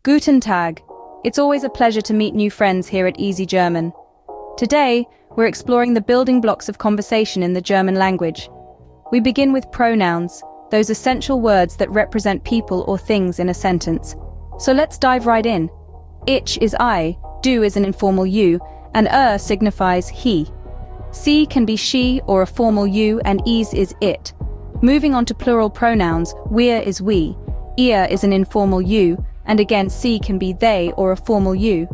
Guten Tag. It's always a pleasure to meet new friends here at Easy German. Today, we're exploring the building blocks of conversation in the German language. We begin with pronouns, those essential words that represent people or things in a sentence. So let's dive right in. Ich is I, du is an informal you, and signifies he. Sie can be she or a formal you, and is it. Moving on to plural pronouns, wir is we, ihr is an informal you, and again sie can be they or a formal you.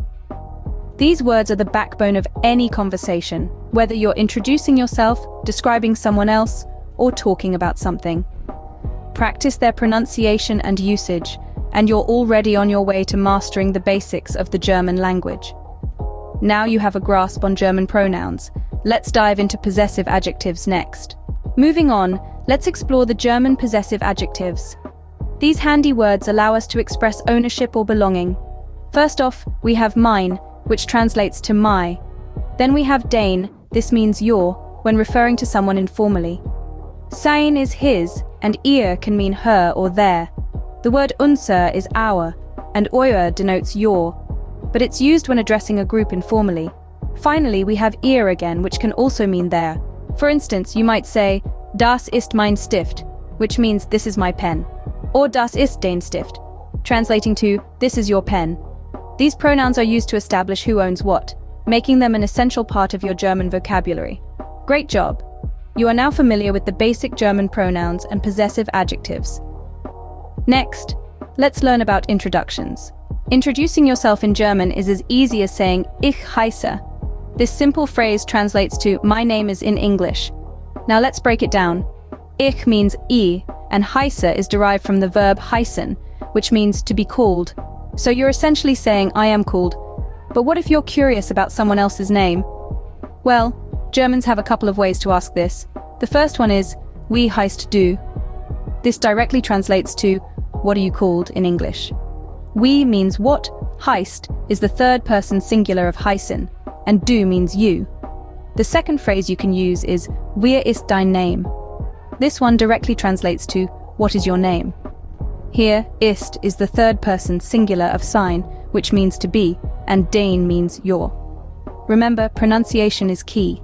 These words are the backbone of any conversation, whether you're introducing yourself, describing someone else, or talking about something. Practice their pronunciation and usage, and you're already on your way to mastering the basics of the German language. Now you have a grasp on German pronouns. Let's dive into possessive adjectives next. Moving on, let's explore the German possessive adjectives. These handy words allow us to express ownership or belonging. First off, we have mein, which translates to my. Then we have dein, this means your, when referring to someone informally. Sein is his, and ihr can mean her or their. The word unser is our, and euer denotes your, but it's used when addressing a group informally. Finally, we have ihr again, which can also mean their. For instance, you might say, das ist mein Stift, which means this is my pen, or das ist dein Stift, translating to this is your pen. These pronouns are used to establish who owns what, making them an essential part of your German vocabulary. Great job! You are now familiar with the basic German pronouns and possessive adjectives. Next, let's learn about introductions. Introducing yourself in German is as easy as saying ich heiße. This simple phrase translates to my name is in English. Now let's break it down. Ich means I, and heiße is derived from the verb heißen, which means to be called. So you're essentially saying I am called. But what if you're curious about someone else's name? Well, Germans have a couple of ways to ask this. The first one is, wie heißt du? This directly translates to, what are you called in English? Wie means what, heißt is the third person singular of heißen, and du means you. The second phrase you can use is, wer ist dein Name? This one directly translates to, what is your name? Here, ist is the third person singular of sein, which means to be, and dein means your. Remember, pronunciation is key.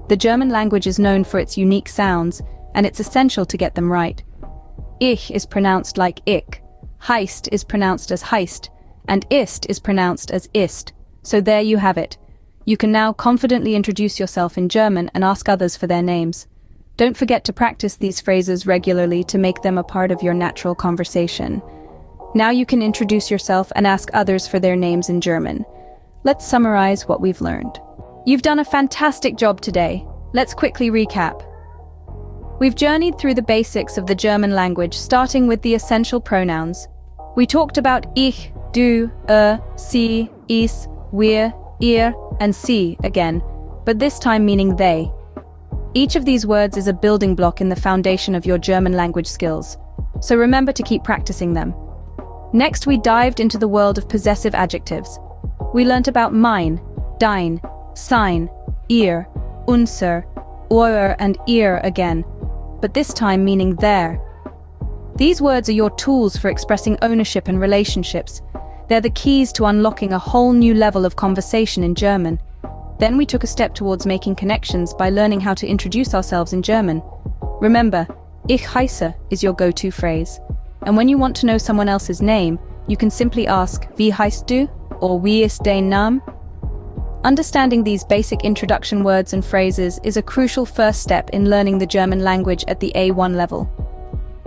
The German language is known for its unique sounds, and it's essential to get them right. Ich is pronounced like ich, heißt is pronounced as heist, and ist is pronounced as ist. So there you have it. You can now confidently introduce yourself in German and ask others for their names. Don't forget to practice these phrases regularly to make them a part of your natural conversation. Now you can introduce yourself and ask others for their names in German. Let's summarize what we've learned. You've done a fantastic job today. Let's quickly recap. We've journeyed through the basics of the German language, starting with the essential pronouns. We talked about ich, du, sie, is, wir, ihr, and sie again, but this time meaning they. Each of these words is a building block in the foundation of your German language skills, so remember to keep practicing them. Next, we dived into the world of possessive adjectives. We learnt about mein, dein, sein, ihr, unser, euer, and ihr again, but this time meaning their. These words are your tools for expressing ownership and relationships. They're the keys to unlocking a whole new level of conversation in German. Then we took a step towards making connections by learning how to introduce ourselves in German. Remember, ich heiße is your go-to phrase. And when you want to know someone else's name, you can simply ask, wie heißt du? Or wie ist dein Name? Understanding these basic introduction words and phrases is a crucial first step in learning the German language at the A1 level.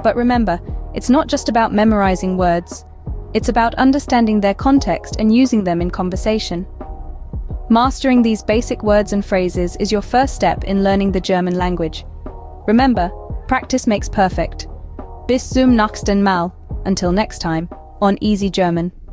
But remember, it's not just about memorizing words. It's about understanding their context and using them in conversation. Mastering these basic words and phrases is your first step in learning the German language. Remember, practice makes perfect. Bis zum nächsten Mal. Until next time, on Easy German.